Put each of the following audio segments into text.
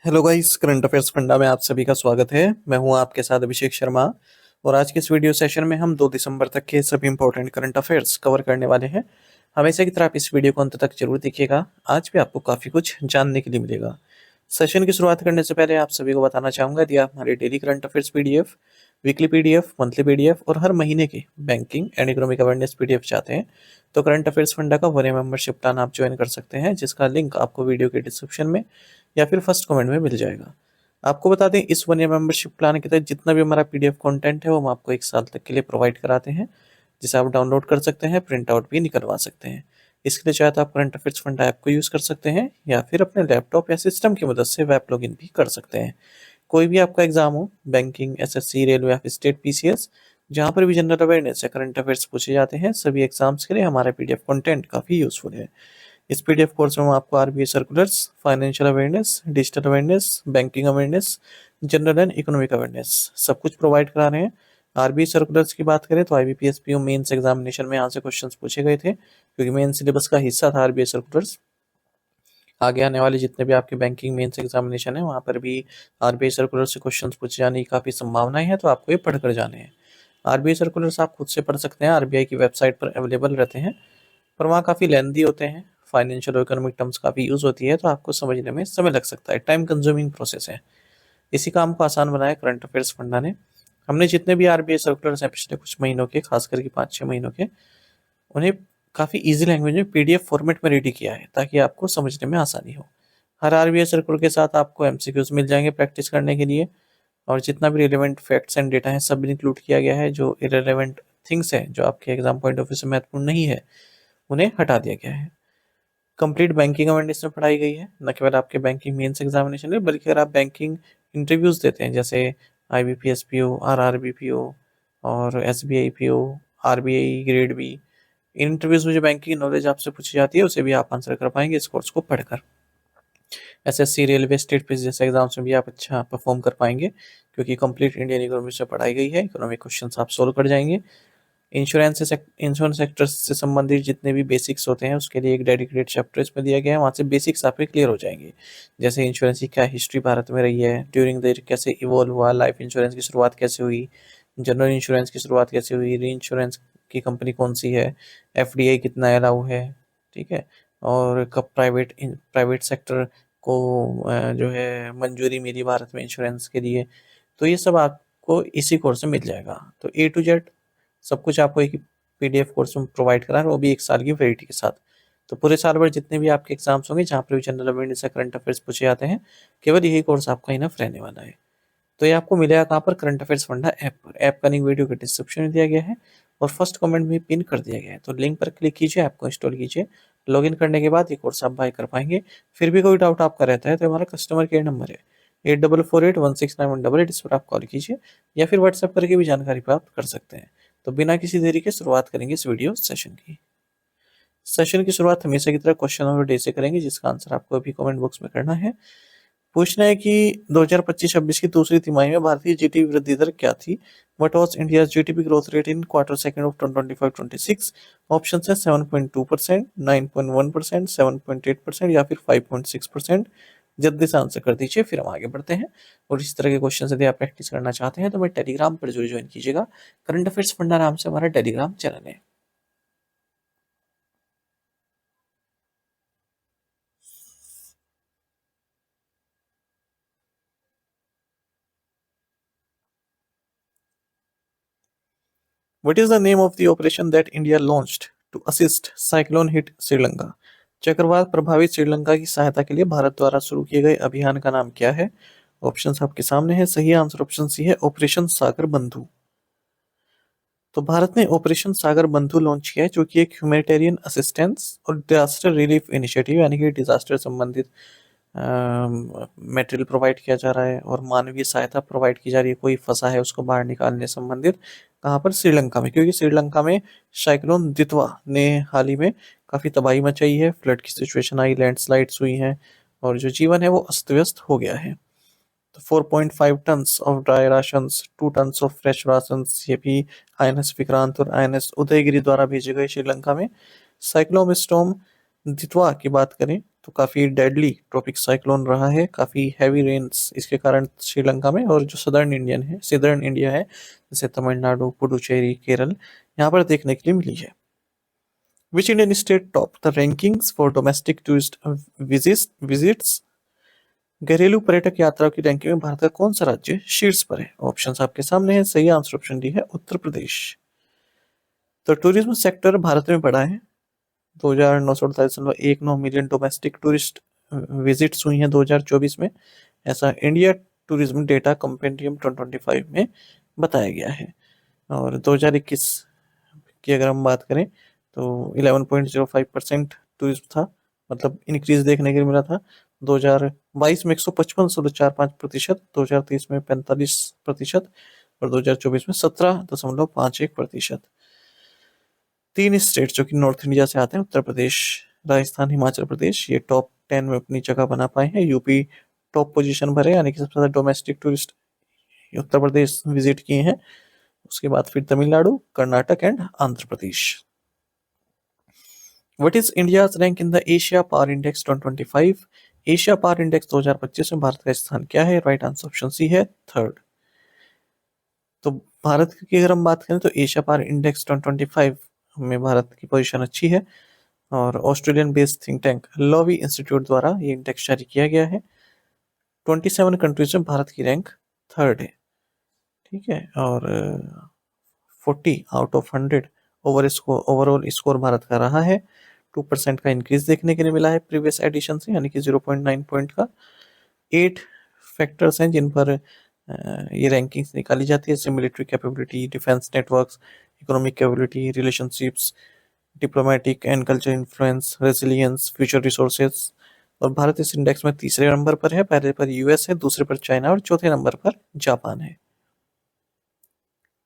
Hello guys, current affairs funda में आप सभी का स्वागत है। मैं हूं आपके साथ अभिषेक शर्मा। और आज के इस वीडियो सेशन में हम 2 दिसंबर तक के सभी इंपॉर्टेंट करंट अफेयर्स कवर करने वाले हैं। हमेशा की तरह आप इस वीडियो को अंत तक जरूर देखिएगा। आज भी आपको काफी कुछ जानने के लिए मिलेगा। सेशन की शुरुआत करने से पहले आप सभी को बताना चाहूंगा, यदि आप हमारे daily current affairs PDF, weekly PDF, monthly PDF और हर महीने के banking and economic awareness PDF चाहते हैं तो करंट अफेयर्स फंडा का 1 मेंबरशिप प्लान आप ज्वाइन कर सकते हैं, जिसका लिंक आपको वीडियो के डिस्क्रिप्शन में या फिर फर्स्ट कमेंट में मिल जाएगा। आपको बता दें, इस 1 ईयर मेंबरशिप प्लान के तहत जितना भी हमारा पीडीएफ कंटेंट है वो हम आपको 1 साल तक के लिए प्रोवाइड कराते हैं, जिसे आप डाउनलोड कर सकते हैं, प्रिंट आउट भी निकलवा सकते हैं। इसके लिए चाहे तो आप करंट अफेयर्स फंड ऐप को यूज़ कर सकते हैं या फिर अपने लैपटॉप या सिस्टम की मदद से वेब लॉगिन भी कर सकते हैं। कोई भी आपका एग्जाम हो, बैंकिंग, एसएससी, रेलवे या फिर स्टेट पीसीएस, जहाँ पर भी जनरल अवेयरनेस या करंट अफेयर्स पूछे जाते हैं, सभी एग्जाम्स के लिए हमारा पीडीएफ कंटेंट काफ़ी यूजफुल है। इस पीडीएफ कोर्स में हम आपको RBI circulars, financial awareness, digital awareness, banking awareness, general and economic awareness सब कुछ प्रोवाइड करा रहे हैं। आरबीआई सर्कुलर्स की बात करें तो आईबीपीएस पीओ मेंस एग्जामिनेशन में यहाँ से क्वेश्चंस पूछे गए थे, क्योंकि मेन सिलेबस का हिस्सा था आरबीआई सर्कुलर्स। आगे आने वाले जितने भी आपके बैंकिंग मेंस एग्जामिनेशन है, वहाँ पर भी आरबीआई सर्कुलर से क्वेश्चंस पूछे जाने की काफ़ी संभावनाएं हैं, तो आपको ये पढ़कर जाने हैं। आरबीआई सर्कुलर्स आप खुद से पढ़ सकते हैं, आरबीआई की वेबसाइट पर अवेलेबल रहते हैं, पर वहाँ काफ़ी लेंदी होते हैं। फाइनेंशियल और इकोनॉमिक टर्म्स काफ़ी यूज़ होती है, तो आपको समझने में समय लग सकता है, टाइम कंज्यूमिंग प्रोसेस है। इसी काम को आसान बनाया करंट अफेयर्स फंडा ने। हमने जितने भी आरबीआई सर्कुलर्स हैं पिछले कुछ महीनों के, खास करके 5-6 महीनों के, उन्हें काफ़ी इजी लैंग्वेज में पीडीएफ फॉर्मेट में रेडी किया है, ताकि आपको समझने में आसानी हो। हर आरबीआई सर्कुलर के साथ आपको एमसीक्यूज मिल जाएंगे प्रैक्टिस करने के लिए, और जितना भी रिलेवेंट फैक्ट्स एंड डेटा है सब इंक्लूड किया गया है। जो इरेलेवेंट थिंग्स है, जो आपके एग्जाम पॉइंट ऑफ व्यू से महत्वपूर्ण नहीं है, उन्हें हटा दिया गया है। कंप्लीट बैंकिंग अवेयरनेस में पढ़ाई गई है, न केवल आपके बैंकिंग मेंस एग्जामिनेशन में, बल्कि अगर आप बैंकिंग इंटरव्यूज देते हैं, जैसे आईबीपीएस पीओ, आरआरबी पीओ और SBI PO, RBI grade B, इन इंटरव्यूज में जो बैंकिंग नॉलेज आपसे पूछी जाती है, उसे भी आप आंसर कर पाएंगे इस कोर्स को पढ़कर। एसएससी, रेलवे, स्टेट पुलिस जैसे एग्जाम्स में भी आप अच्छा परफॉर्म कर पाएंगे, क्योंकि कंप्लीट इंडियन इकोनॉमी से पढ़ाई गई है। इकोनॉमिक क्वेश्चंस आप सोल्व कर जाएंगे। इंश्योरेंस सेक्टर से संबंधित जितने भी बेसिक्स होते हैं, उसके लिए एक डेडिकेटेड चैप्टर इसमें दिया गया है। वहाँ से बेसिक्स आपके क्लियर हो जाएंगे, जैसे इंश्योरेंस की क्या हिस्ट्री भारत में रही है, ड्यूरिंग द ईयर कैसे इवॉल्व हुआ, लाइफ इंश्योरेंस की शुरुआत कैसे हुई, जनरल इंश्योरेंस की शुरुआत कैसे हुई, री इंश्योरेंस की कंपनी कौन सी है, एफडीआई कितना अलाउ है, ठीक है, और कब प्राइवेट सेक्टर को जो है मंजूरी मिली भारत में इंश्योरेंस के लिए। तो ये सब आपको इसी कोर्स में मिल जाएगा। तो ए टू जेड सब कुछ आपको एक पीडीएफ कोर्स में प्रोवाइड करा है, वो भी 1 साल की वैलिडिटी के साथ। तो पूरे साल भर जितने भी आपके एग्जाम्स होंगे, जहाँ पर भी जनरल अवेयरनेस या करंट अफेयर्स पूछे जाते हैं, केवल यही कोर्स आपका इनफ रहने वाला है। तो ये आपको मिलेगा कहाँ पर? करंट अफेयर्स फंडा ऐप पर। ऐप का लिंक वीडियो के डिस्क्रिप्शन में दिया गया है और फर्स्ट कमेंट में पिन कर दिया गया है। तो लिंक पर क्लिक कीजिए, ऐप को इंस्टॉल कीजिए। लॉगिन करने के बाद ये कोर्स आप बाय कर पाएंगे। फिर भी कोई डाउट आपका रहता है तो हमारा कस्टमर केयर नंबर है 8448169188, इस पर आप कॉल कीजिए या फिर व्हाट्सएप करके भी जानकारी प्राप्त कर सकते हैं। तो बिना किसी देरी के शुरुआत करेंगे इस वीडियो सेशन की। सेशन की शुरुआत हमेशा की तरह क्वेश्चन ऑफ द डे से करेंगे, जिसका आंसर आपको अभी कमेंट बॉक्स में करना है। पूछना है कि 2025-26 की दूसरी तिमाही में भारतीय जीडीपी वृद्धि दर क्या थी? What was India's GDP growth rate in quarter second of 2025-26? Option है 7.2%, 9.1%, 7.8% या फिर 5.6%। जल्दी से आंसर कर दीजिए, फिर हम आगे बढ़ते हैं। और इस तरह के क्वेश्चन यदि आप प्रैक्टिस करना चाहते हैं तो मैं टेलीग्राम पर जरूर ज्वाइन कीजिएगा। करंट अफेयर्स फंडा नाम से हमारा टेलीग्राम चैनल है। What is the name of the operation that India launched to assist cyclone hit Sri Lanka? चक्रवात प्रभावित श्रीलंका की सहायता के लिए भारत द्वारा शुरू किए गए अभियान का नाम क्या है? ऑप्शंस आपके सामने है। सही आंसर ऑप्शन सी है, ऑपरेशन सागर बंधु। तो भारत ने ऑपरेशन सागर बंधु लॉन्च किया है, जो कि एक ह्यूमैनिटेरियन असिस्टेंस और डिजास्टर रिलीफ इनिशिएटिव, यानी कि डिजास्टर संबंधित मटेरियल प्रोवाइड किया जा रहा है और मानवीय सहायता प्रोवाइड की जा रही है। कोई फंसा है उसको बाहर निकालने संबंधित। कहाँ पर? श्रीलंका में, क्योंकि श्रीलंका में साइक्लोन दितवा ने हाल ही में काफ़ी तबाही मचाई है, फ्लड की सिचुएशन आई, लैंडस्लाइड्स हुई हैं और जो जीवन है वो अस्त व्यस्त हो गया है। तो 4.5 tons of dry rations, 2 tons of fresh rations, ये भी आईएनएस विक्रांत और आईएनएस उदयगिरी द्वारा भेजे गए श्रीलंका में। साइक्लोन स्टॉर्म दितवा की बात करें तो काफ़ी डेडली ट्रॉपिक साइक्लोन रहा है, काफ़ी हैवी रेन्स इसके कारण श्रीलंका में, और जो सदर्न इंडिया है जैसे तमिलनाडु, पुडुचेरी, केरल, यहाँ पर देखने के लिए मिली है। Which Indian state top the rankings for domestic tourist visits? घरेलू पर्यटक यात्राओं की रैंकिंग में भारत का कौन सा राज्य शीर्ष पर है? ऑप्शंस आपके सामने है। सही आंसर ऑप्शन डी है उत्तर प्रदेश। तो टूरिज्म सेक्टर भारत में बढ़ा है। 2,948.19 मिलियन डोमेस्टिक टूरिस्ट विजिट्स हुई हैं 2024 में, ऐसा इंडिया टूरिज्म डेटा कंपेंडियम 2025 में बताया गया है। और 2021 की अगर हम बात करें तो 11.05% टूरिज्म था, मतलब इंक्रीज देखने के लिए मिला था। 2022 में 155.45%, 2023 में 45% और 2024 में 17.51%। 3 स्टेट जो कि नॉर्थ इंडिया से आते हैं, उत्तर प्रदेश, राजस्थान, हिमाचल प्रदेश, ये टॉप 10 में अपनी जगह बना पाए हैं। यूपी टॉप पोजीशन पर है, यानी कि सबसे ज्यादा domestic tourist Uttar Pradesh visit किए हैं। उसके बाद फिर Tamil Nadu, Karnataka and Andhra Pradesh. What is India's rank in the Asia Power Index 2025? Asia power index 2025 में भारत का स्थान क्या है? राइट आंसर ऑप्शन सी है, थर्ड। तो भारत की अगर हम बात करें तो एशिया पावर इंडेक्स 2025 में भारत की पोजीशन अच्छी है, और Australian based think tank Lowy institute द्वारा ये इंडेक्स जारी किया गया है। 27 कंट्रीज में भारत की रैंक थर्ड है, ठीक है। और 40 out of 100 overall score Bharat का रहा है। 2% का इंक्रीज देखने के लिए मिला है प्रीवियस एडिशन से, यानी कि 0.9 पॉइंट का। 8 फैक्टर्स हैं जिन पर ये रैंकिंग्स निकाली जाती है, जैसे military capability, defence networks, economic capability, relationships, diplomatic and culture influence, resilience, future resources. और भारत इस इंडेक्स में तीसरे नंबर पर है, पहले पर यूएस है, दूसरे पर चाइना और चौथे नंबर पर जापान है।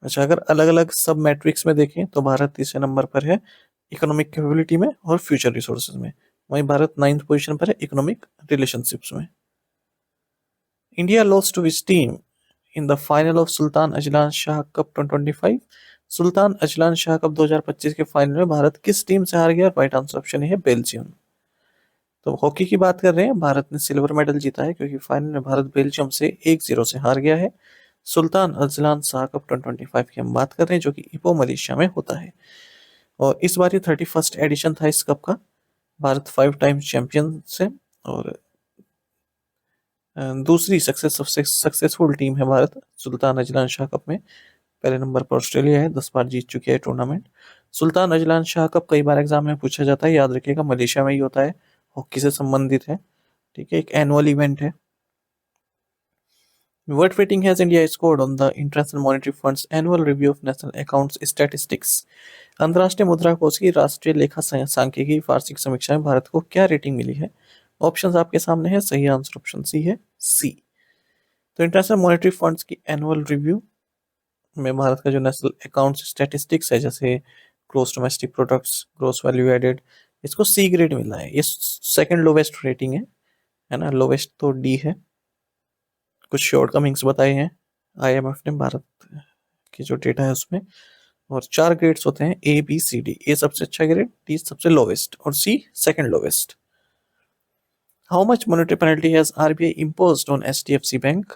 अच्छा, अगर अलग अलग सब मैट्रिक्स में देखें तो भारत तीसरे नंबर पर है इकोनॉमिक कैपेबिलिटी में और फ्यूचर रिसोर्सेज में, वहीं भारत 9th पोजीशन पर है इकोनॉमिक रिलेशनशिप्स में। India lost to which team in the final of Sultan Azlan Shah cup 2025? Sultan Azlan Shah cup 2025 के फाइनल में भारत किस टीम से हार गया? राइट आंसर ऑप्शन है बेल्जियम। तो हॉकी की बात कर रहे हैं, भारत ने सिल्वर मेडल जीता है क्योंकि फाइनल में भारत बेल्जियम से 1-0 से हार गया है। सुल्तान अजलान शाह कप 2025 की हम बात कर रहे हैं, जो कि इपो मलेशिया में होता है, और इस बार ये 31st एडिशन था इस कप का। भारत 5 टाइम्स चैंपियन है, और दूसरी सक्सेसफुल टीम है भारत सुल्तान अजलान शाह कप में। पहले नंबर पर ऑस्ट्रेलिया है, 10 बार जीत चुकी है टूर्नामेंट। सुल्तान अजलान शाह कप कई बार एग्जाम में पूछा जाता है, याद रखिएगा मलेशिया में ही होता है, हॉकी से संबंधित है, ठीक है, एक एनुअल इवेंट है। What rating has India scored on the International Monetary Fund's annual review of national accounts statistics? अंतर्राष्ट्रीय मुद्रा कोष की राष्ट्रीय लेखा सांख्यिकी वार्षिक समीक्षा में भारत को क्या रेटिंग मिली है? ऑप्शंस आपके सामने है, सही आंसर ऑप्शन सी है, सी। तो इंटरनेशनल मॉनेटरी फंड्स की एनुअल रिव्यू में भारत का जो नेशनल अकाउंट्स स्टैटिस्टिक्स है, जैसे gross domestic products, gross value added, इसको सी ग्रेड मिला है। ये सेकंड लोवेस्ट रेटिंग है ना, लोवेस्ट तो डी है। कुछ शॉर्टकमिंग्स बताए हैं आईएमएफ ने भारत की जो डेटा है उसमें, और 4 ग्रेड्स होते हैं, ए बी सी डी। ए सबसे अच्छा ग्रेड, डी सबसे लोवेस्ट और C second lowest. How much monetary penalty has RBI imposed on HDFC bank?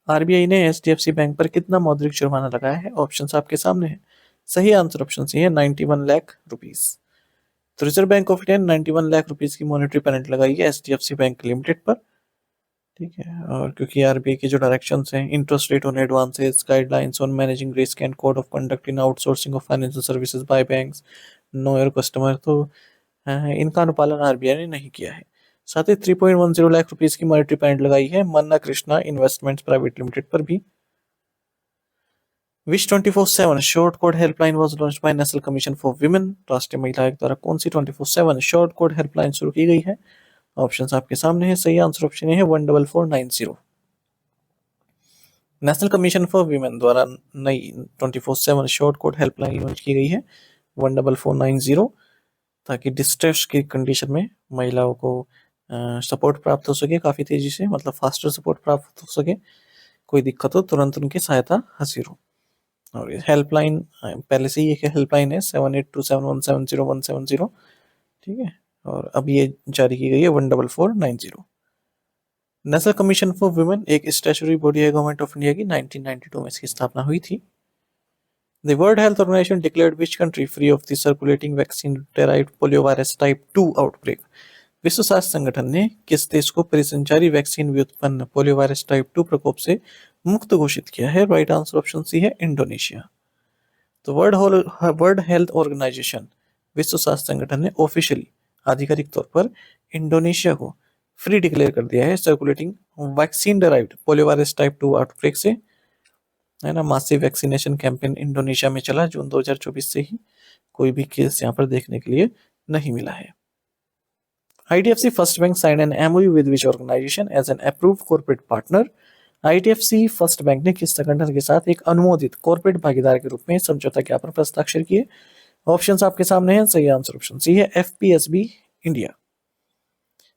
RBI ने एचडीएफसी बैंक पर कितना मौद्रिक जुर्माना लगाया है? ऑप्शंस आपके सामने है, सही आंसर ऑप्शन सी है, 91 लाख रुपीस। तो रिजर्व बैंक ऑफ इंडिया ने 91 लाख रुपीस की मॉनेटरी पेनल्टी लगाई है एचडीएफसी बैंक लिमिटेड पर, ठीक है। और क्योंकि आरबीआई के जो डायरेक्शंस हैं, interest rate on advances, guidelines on managing risk and code of conduct in outsourcing of financial services by banks, know your customer, तो इनका अनुपालन आरबीआई ने नहीं किया है। साथ ही 3.10 लाख रुपीस की मॉनेटरी पेनल्टी लगाई है मन्ना कृष्णा इन्वेस्टमेंट्स प्राइवेट लिमिटेड पर भी। विच 24/7 short code helpline was launched by national commission for women? राष्ट्रीय महिला आयोग द्वारा कौन सी 24/7 शॉर्ट कोड हेल्पलाइन शुरू की गई है? ऑप्शंस आपके सामने है, सही आंसर ऑप्शन है 14490। नेशनल कमीशन फॉर वीमेन द्वारा नई 24/7 शॉर्ट कोड हेल्पलाइन लॉन्च की गई है 14490, ताकि डिस्ट्रेस की कंडीशन में महिलाओं को सपोर्ट प्राप्त हो सके काफ़ी तेज़ी से, मतलब फास्टर सपोर्ट प्राप्त हो सके, कोई दिक्कत हो तुरंत उनकी सहायता हासिल हो। और ये हेल्पलाइन पहले से ही एक हेल्पलाइन है 7827170170, ठीक है। और अब ये जारी की गई है 14490। नेशनल कमीशन फॉर वुमेन एक स्टैट्यूटरी बॉडी है गवर्नमेंट ऑफ इंडिया की, 1992 में इसकी स्थापना हुई थी। The World Health Organization declared which country free of the circulating vaccine-derived poliovirus type 2 outbreak? विश्व स्वास्थ्य संगठन ने किस देश को परिसंचारी वैक्सीन व्युत्पन्न पोलियोवायरस टाइप 2 प्रकोप से मुक्त घोषित किया है? राइट आंसर ऑप्शन सी है इंडोनेशिया। तो वर्ल्ड हेल्थ ऑर्गेनाइजेशन विश्व स्वास्थ्य संगठन ने ऑफिशियली आधिकारिक तौर पर इंडोनेशिया को फ्री डिक्लेयर कर दिया है circulating vaccine derived poliovirus type 2 outbreak से, है ना। मासिव वैक्सीनेशन कैंपेन इंडोनेशिया में चला जून 2024 से ही, कोई भी केस यहाँ पर देखने के लिए नहीं मिला है। IDFC first bank sign an MOU with which organisation as an approved corporate partner? IDFC first bank ने किस संगठन के साथ एक अनुमोदित कॉर्पोरेट भागीदार के रूप में समझौता ज्ञापन पर हस्ताक्षर किए? ऑप्शंस आपके सामने हैं, सही आंसर ऑप्शन सी है FPSB India.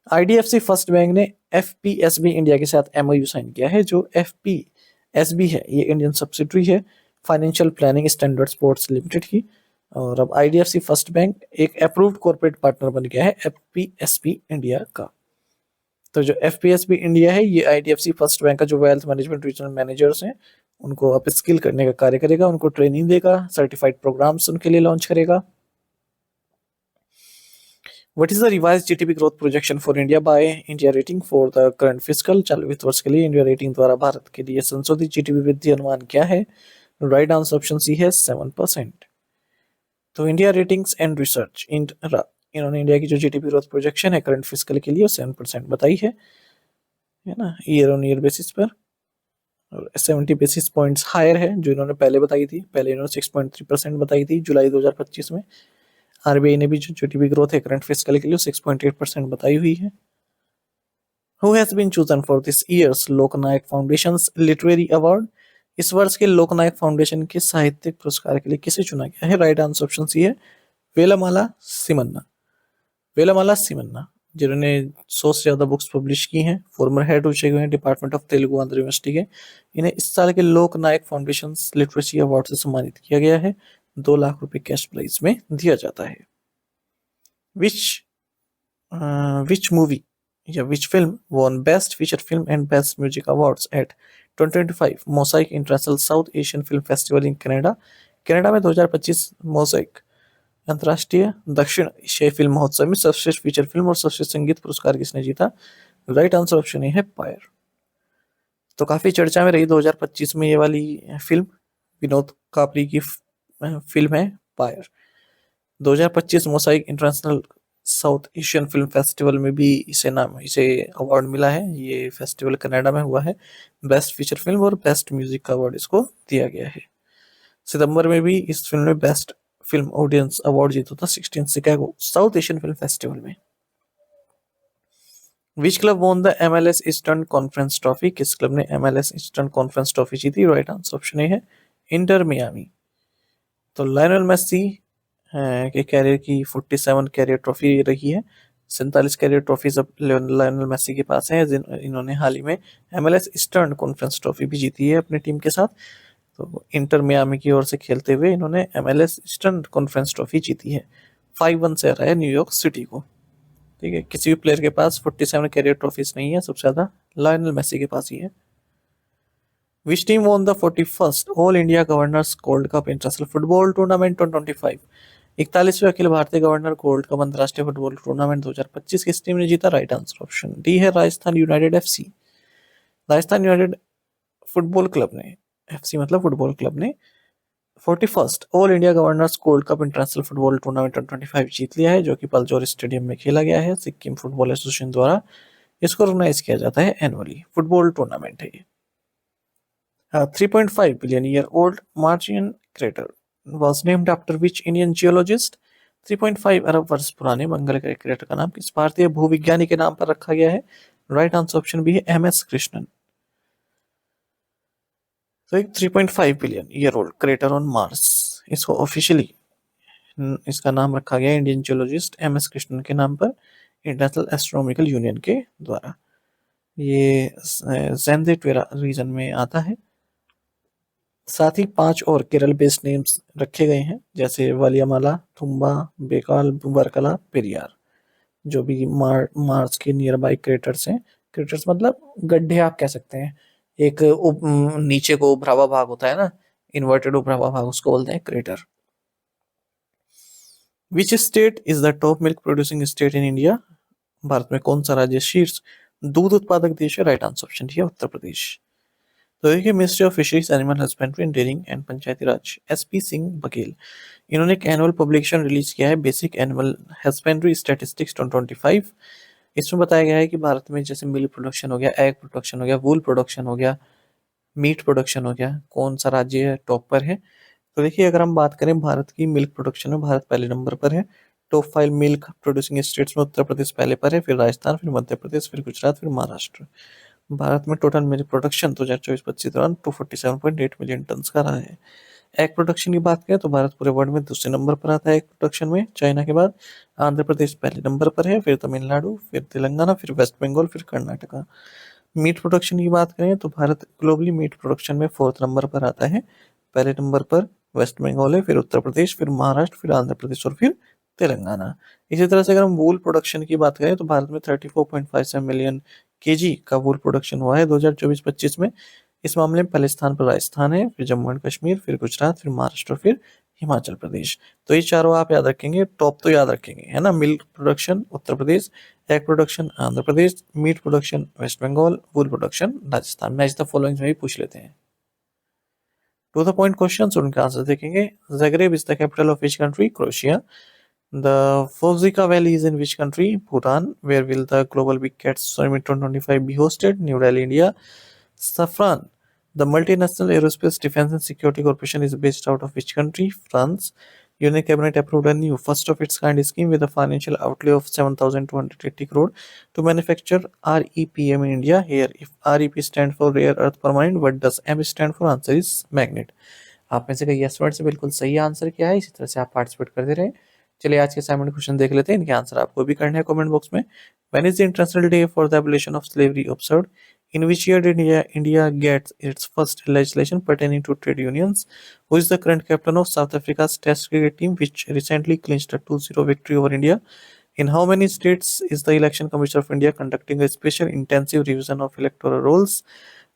IDFC first bank ने FPSB इंडिया के साथ MOU साइन किया है। जो FPSB है ये इंडियन सब्सिडरी है financial planning standard sports limited की, और अब IDFC फर्स्ट बैंक एक अप्रूव्ड कॉर्पोरेट पार्टनर बन गया है FPSB इंडिया का। तो जो FPSB इंडिया है ये IDFC फर्स्ट बैंक का जो वेल्थ मैनेजमेंट रीजनल मैनेजर्स हैं उनको अप स्किल करने का कार्य करेगा, उनको ट्रेनिंग देगा, सर्टिफाइड प्रोग्राम्स उनके लिए लॉन्च करेगा। What is the revised GDP growth projection for India by India Rating for the current fiscal? चालू वित्त वर्ष के लिए इंडिया रेटिंग द्वारा भारत के लिए संशोधित GDP वृद्धि अनुमान क्या है? राइट आंसर ऑप्शन सी है 7%। तो इंडिया रेटिंग्स एंड रिसर्च इन्होंने इंडिया की जो GDP ग्रोथ प्रोजेक्शन है करंट फिस्कल के लिए 7% बताई है ना, ईयर ऑन ईयर बेसिस पर, और 70 बेसिस पॉइंट्स हायर है जो इन्होंने पहले बताई थी। पहले इन्होंने 6.3% बताई थी जुलाई 2025 में। RBI ने भी जो GDP ग्रोथ है करंट फिस्कल के लिए 6.8% बताई हुई है। Who has been chosen for this year's Loknayak foundations literary award? इस वर्ष के लोकनायक फाउंडेशन के साहित्यिक पुरस्कार के लिए किसे चुना गया है? राइट आंसर ऑप्शन सी है वेलमाला सिमन्ना। वेलमाला सिमन्ना जिन्होंने 100 से ज्यादा बुक्स पब्लिश की हैं, फॉर्मर हेड हो चुके हैं department of Telugu Andhra university के, इन्हें इस साल के लोकनायक फाउंडेशन लिटरेसी अवार्ड से सम्मानित किया गया है। 2 लाख रुपए कैश प्राइज में दिया जाता है। विच मूवी या which film won best feature film and best music awards at 2025 Mosaic international south Asian film festival in Canada? Canada में 2025 मोसाइक अंतर्राष्ट्रीय दक्षिण एशियाई फिल्म महोत्सव में सर्वश्रेष्ठ फीचर फिल्म और सर्वश्रेष्ठ संगीत पुरस्कार किसने जीता? राइट आंसर ऑप्शन ए है पायर। तो काफी चर्चा में रही 2025 में ये वाली फिल्म, विनोद कापरी की फिल्म है Pyre. 2025 Mosaic international south Asian film festival में भी इसे अवार्ड मिला है। ये फेस्टिवल कनाडा में हुआ है। बेस्ट फीचर फिल्म और बेस्ट म्यूजिक का अवार्ड इसको दिया गया है। सितंबर में भी इस फिल्म ने बेस्ट फिल्म ऑडियंस अवार्ड जीता था 16 Chicago South Asian film festival में। Which club won the MLS eastern conference trophy? किस क्लब ने MLS ईस्टर्न कॉन्फ्रेंस ट्रॉफी जीती? राइट आंसर ऑप्शन ए है इंटर मियामी। तो लायनल मेसी के कैरियर की 47 कैरियर ट्रॉफी रही है। 47 कैरियर ट्रॉफी अब लायनल मेसी के पास है। इन्होंने हाल ही में MLS ईस्टर्न कॉन्फ्रेंस ट्रॉफी भी जीती है अपनी टीम के साथ। तो इंटर मियामी की ओर से खेलते हुए इन्होंने MLS ईस्टर्न कॉन्फ्रेंस ट्रॉफी जीती है। 5-1 से हराया न्यूयॉर्क सिटी को। ठीक है, किसी भी प्लेयर के पास 47 कैरियर ट्रॉफीज नहीं है, सबसे ज्यादा लायनल मेसी के पास ही है। Which team won the 41st All India Governors Gold Cup International Football Tournament 2025? 41वें Akhil Bharatiya governor gold cup अंतर्राष्ट्रीय फुटबॉल टूर्नामेंट 2025 किस टीम ने जीता? राइट आंसर ऑप्शन डी है Rajasthan United FC। Rajasthan United football club ने, FC मतलब football club ने 41st all India governors gold cup international football tournament 2025 जीत लिया है, जो कि पलजोर स्टेडियम में खेला गया है। सिक्किम फुटबॉल एसोसिएशन द्वारा इसको ऑर्गेनाइज किया जाता है एनुअली। फुटबॉल टूर्नामेंट है ये। 3.5 billion year old Martian crater was named after which Indian geologist? 3.5 अरब वर्ष पुराने मंगल ग्रह क्रेटर का नाम किस भारतीय भूविज्ञानी के नाम पर रखा गया है? राइट आंसर ऑप्शन बी है MS कृष्णन। तो एक 3.5 billion year old crater on Mars, इसको ऑफिशियली इसका नाम रखा गया इंडियन जियोलॉजिस्ट MS कृष्णन के नाम पर इंटरनेशनल एस्ट्रोनॉमिकल यूनियन के द्वारा। ये ज़ैंदेटवेरा रीजन में आता है। साथ ही 5 और केरल बेस्ड नेम्स रखे गए हैं, जैसे वालियामाला, थुम्बा, बेकाल, वर्कला, पेरियार। जो भी मार्स के नियर बाई क्रेटर्स हैं, क्रेटर्स मतलब गड्ढे आप कह सकते हैं, एक नीचे को उभरा हुआ भाग होता है ना, इन्वर्टेड उभरा हुआ भाग, उसको बोलते हैं crater. Which state is the top milk producing state in India? Bharat में कौन सा राज्य शीर्ष दूध उत्पादक देश है? राइट आंसर ऑप्शन डी है उत्तर प्रदेश। तो देखिए, ministry of fisheries, animal husbandry and dairying and Panchayati Raj, SP Singh Baghel, इन्होंने एक एनुअल पब्लिकेशन रिलीज किया है, बेसिक एनिमल हस्बेंड्री स्टैटिस्टिक्स 2025। इसमें बताया गया है कि भारत में जैसे मिल्क प्रोडक्शन हो गया, एग प्रोडक्शन हो गया, वूल प्रोडक्शन हो गया, मीट प्रोडक्शन हो गया, कौन सा राज्य टॉप पर है। तो देखिए, अगर हम बात करें भारत की मिल्क प्रोडक्शन में, भारत पहले नंबर पर है। टॉप 5 मिल्क प्रोड्यूसिंग स्टेट्स में उत्तर प्रदेश पहले पर है, फिर राजस्थान, फिर मध्य प्रदेश, फिर गुजरात, फिर महाराष्ट्र। भारत में टोटल मिल्क प्रोडक्शन 2024-25 दौरान 247.8 मिलियन टन का रहा है। एग प्रोडक्शन की बात करें तो भारत पूरे वर्ल्ड में दूसरे नंबर पर आता है एग प्रोडक्शन में, चाइना के बाद। आंध्र प्रदेश पहले नंबर पर है, फिर तमिलनाडु, फिर तेलंगाना, फिर वेस्ट बंगाल, फिर कर्नाटका। मीट प्रोडक्शन की बात करें तो भारत ग्लोबली मीट प्रोडक्शन में 4th नंबर पर आता है। पहले नंबर पर वेस्ट बंगाल है, फिर उत्तर प्रदेश, फिर महाराष्ट्र, फिर आंध्र प्रदेश और फिर तेलंगाना। इसी तरह से अगर हम वूल प्रोडक्शन की बात करें तो भारत में 34.57 मिलियन केजी का वूल प्रोडक्शन हुआ है 2024-25 में। इस मामले में पहले स्थान पर राजस्थान है, फिर जम्मू एंड कश्मीर, फिर गुजरात, फिर महाराष्ट्र, फिर हिमाचल प्रदेश। तो ये चारों आप याद रखेंगे, टॉप तो याद रखेंगे, है ना। Milk production Uttar Pradesh, egg production Andhra Pradesh, meat production West Bengal, wool production Rajasthan. Match the following में भी पूछ लेते हैं। टू द पॉइंट क्वेश्चन, उनके आंसर देखेंगे। Zagreb is the capital of which country? Croatia. The Fozika Valley is in which country? Bhutan. Where will the Global Big Cats Summit 2025 be hosted? New Delhi, India. Safran. The multinational aerospace defense and security corporation is based out of which country? France. Union Cabinet approved a new first of its kind scheme with a financial outlay of 7,280 crore to manufacture REPM in India. Here, if REP stands for Rare Earth Permanent, what does M stand for? Answer is magnet. आप में से कई yes word से बिल्कुल सही answer किया है। इसी तरह से आप पार्टिसिपेट करते रहे। चलिए आज के असाइनमेंट क्वेश्चन देख लेते हैं, इनके आंसर आपको भी करने हैं कमेंट बॉक्स में। When is the international day for the abolition of slavery observed? In which year did India gets its first legislation pertaining to trade unions? Who is the current captain of South Africa's test cricket team which recently clinched a 2-0 victory over India? In how many states is the Election Commission of India conducting a special intensive revision of electoral rolls?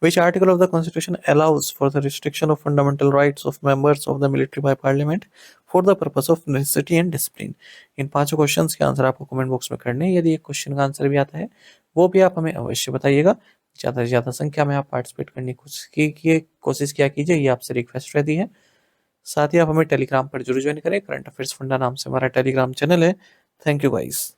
Which article of the Constitution allows for the restriction of fundamental rights of members of the military by Parliament for the purpose of necessity and discipline? इन पांचों questions के answer आपको comment box में करने हैं। यदि एक question का answer भी आता है वो भी आप हमें अवश्य बताइएगा। ज़्यादा से ज़्यादा संख्या में आप पार्टिसिपेट करने की कोशिश किया कीजिए, ये आपसे रिक्वेस्ट रहती है। साथ ही आप हमें टेलीग्राम पर जरूर ज्वाइन करें। करंट अफेयर्स फंडा नाम से हमारा टेलीग्राम चैनल है। Thank you guys.